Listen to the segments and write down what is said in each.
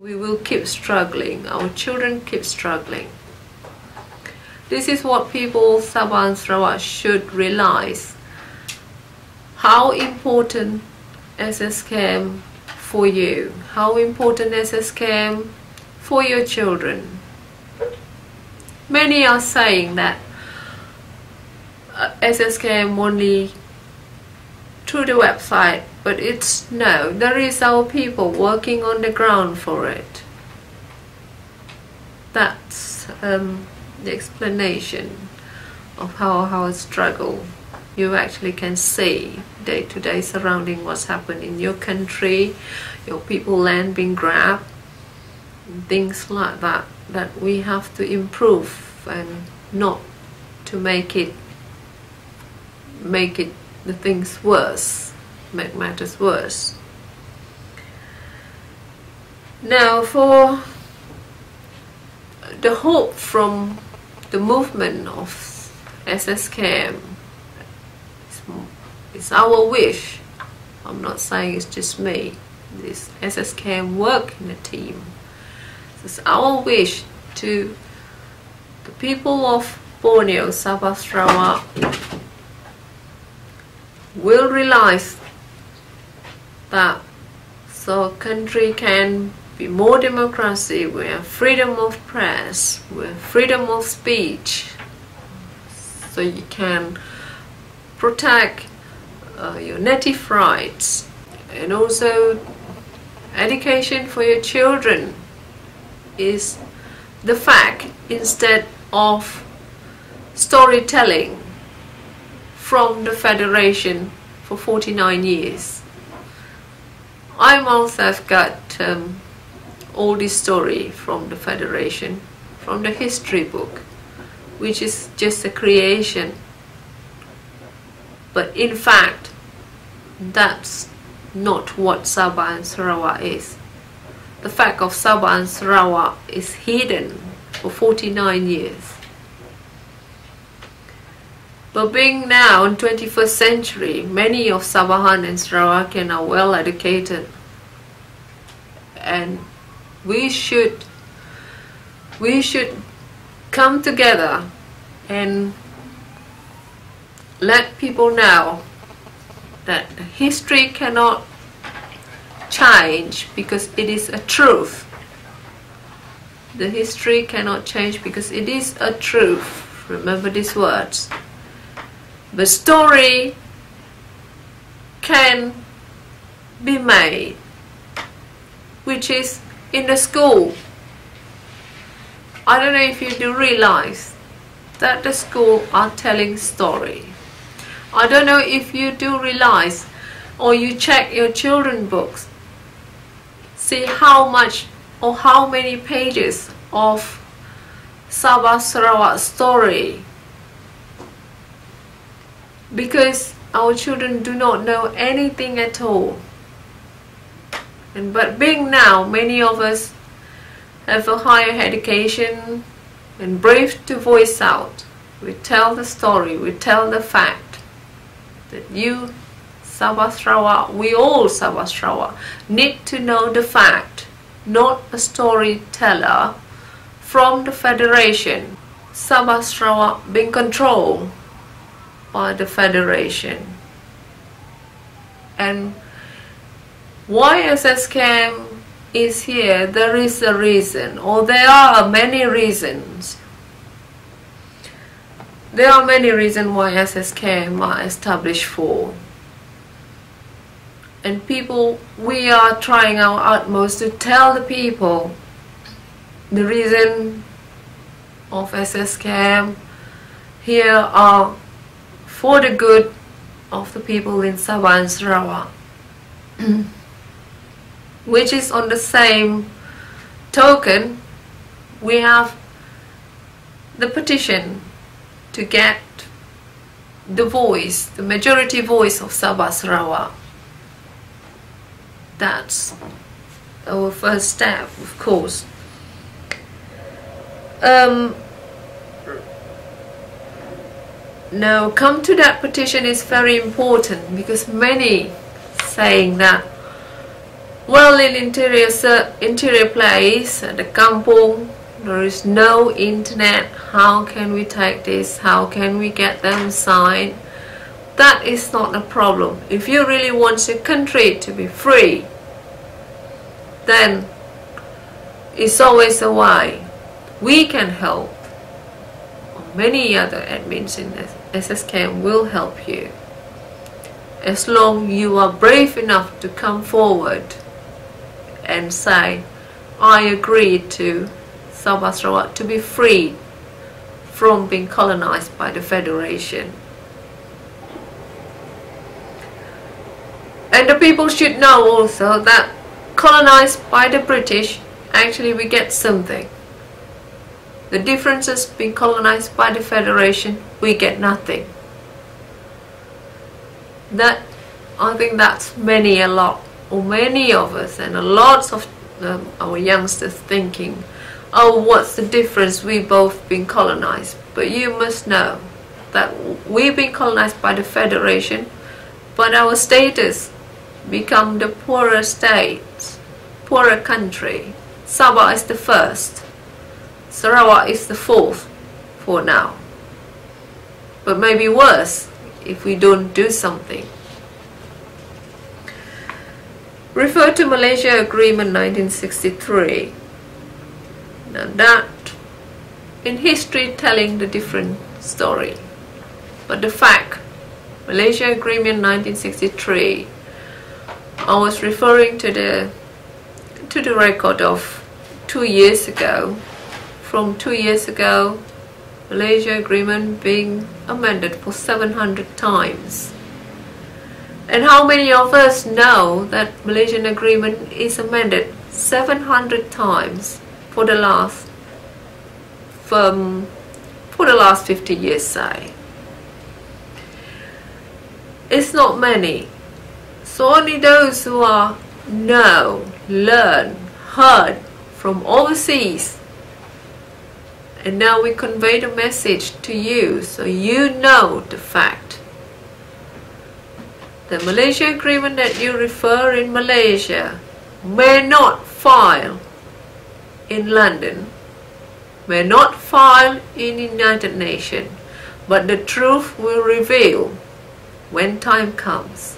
We will keep struggling, our children keep struggling. This is what people Sabah and Sarawak should realize. How important SSKM for you, how important SSKM for your children. Many are saying that SSKM only through the website, but it's no, there is our people working on the ground for it. That's the explanation of how our struggle. You actually can see day-to-day surrounding what's happened in your country, your people land being grabbed, things like that, that we have to improve and not to make it the things worse, make matters worse. Now, for the hope from the movement of SSKM, it's our wish. I'm not saying it's just me. This SSKM work in a team. It's our wish to the people of Borneo, Sabah Sarawak, will realize that so a country can be more democracy, we have freedom of press, we have freedom of speech, so you can protect your native rights, and also education for your children is the fact instead of storytelling from the Federation for 49 years. I myself got all this story from the Federation, from the history book, which is just a creation. But in fact, that's not what Sabah and Sarawak is. The fact of Sabah and Sarawak is hidden for 49 years. But being now in 21st century, many of Sabahan and Sarawakian are well educated, and we should come together and let people know that history cannot change because it is a truth. The history cannot change because it is a truth. Remember these words. The story can be made, which is in the school. I don't know if you do realize that the school are telling story. I don't know if you do realize, or you check your children's books, see how much or how many pages of Sabah Sarawak story, because our children do not know anything at all. But being now, many of us have a higher education and brave to voice out. We tell the story, we tell the fact that you, Sabah Sarawak, we all Sabah Sarawak, need to know the fact, not a storyteller from the Federation. Sabah Sarawak being controlled by the Federation. And why SSKM is here, there is a reason, or there are many reasons. There are many reasons why SSKM are established for. And people, we are trying our utmost to tell the people the reason of SSKM here are for the good of the people in Sabah and Sarawak. Which is on the same token, we have the petition to get the voice, the majority voice of Sabah Sarawak. That's our first step, of course. Now, come to that petition is very important because many saying that Well, in interior place, the kampung, there is no internet. How can we take this? How can we get them signed? That is not a problem. If you really want your country to be free, then it's always a way. We can help. Many other admins in SSKM will help you. As long you are brave enough to come forward and say, I agree to Sabah Sarawak to be freed from being colonized by the Federation. And the people should know also that colonized by the British, actually we get something. The differences being colonized by the Federation, we get nothing. That, I think that's many of us and lots of our youngsters thinking, oh, what's the difference, we both been colonized. But you must know that we've been colonized by the Federation, but our status become the poorer states, poorer country. Sabah is the first, Sarawak is the fourth for now, but maybe worse if we don't do something. Refer to Malaysia Agreement 1963. Now that, in history, telling the different story. But the fact, Malaysia Agreement 1963, I was referring to the record of 2 years ago. From 2 years ago, Malaysia Agreement being amended for 700 times. And how many of us know that Malaysian Agreement is amended 700 times for the last 50 years, say? It's not many. So only those who know, learn, heard from overseas. And now we convey the message to you, so you know the fact. The Malaysia Agreement that you refer in Malaysia may not file in London, may not file in United Nations, but the truth will reveal when time comes.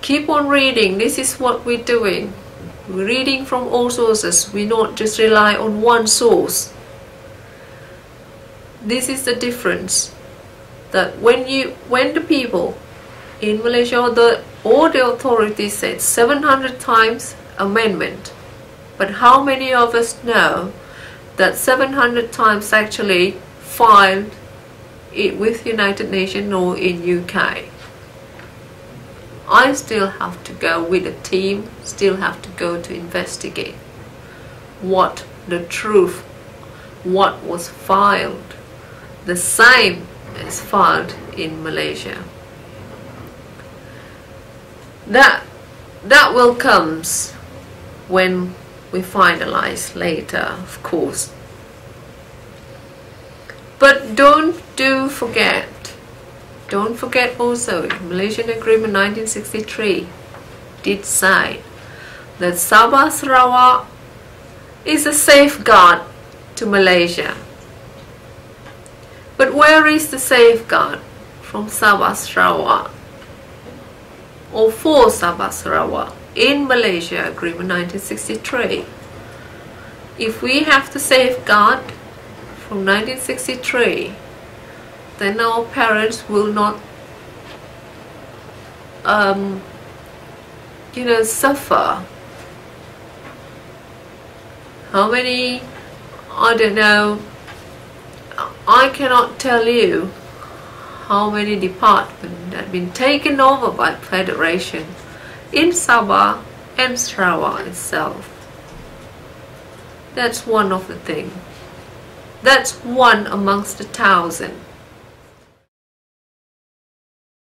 Keep on reading. This is what we're doing. We're reading from all sources. We not just rely on one source. This is the difference. That when the people in Malaysia or the authorities said 700 times amendment, but how many of us know that 700 times actually filed it with United Nations or in UK? I still have to go with a team, still have to go to investigate what the truth, what was filed, the same as filed in Malaysia. That will comes when we finalize later, of course. But don't forget also, Malaysian Agreement 1963 did say that Sabah Sarawak is a safeguard to Malaysia. But where is the safeguard from Sabah Sarawak or for Sabah Sarawak in Malaysia Agreement 1963? If we have the safeguard from 1963, then our parents will not suffer. How many, I don't know, I cannot tell you how many departments have been taken over by Federation in Sabah and Sarawak itself. That's one of the things. That's one amongst 1,000.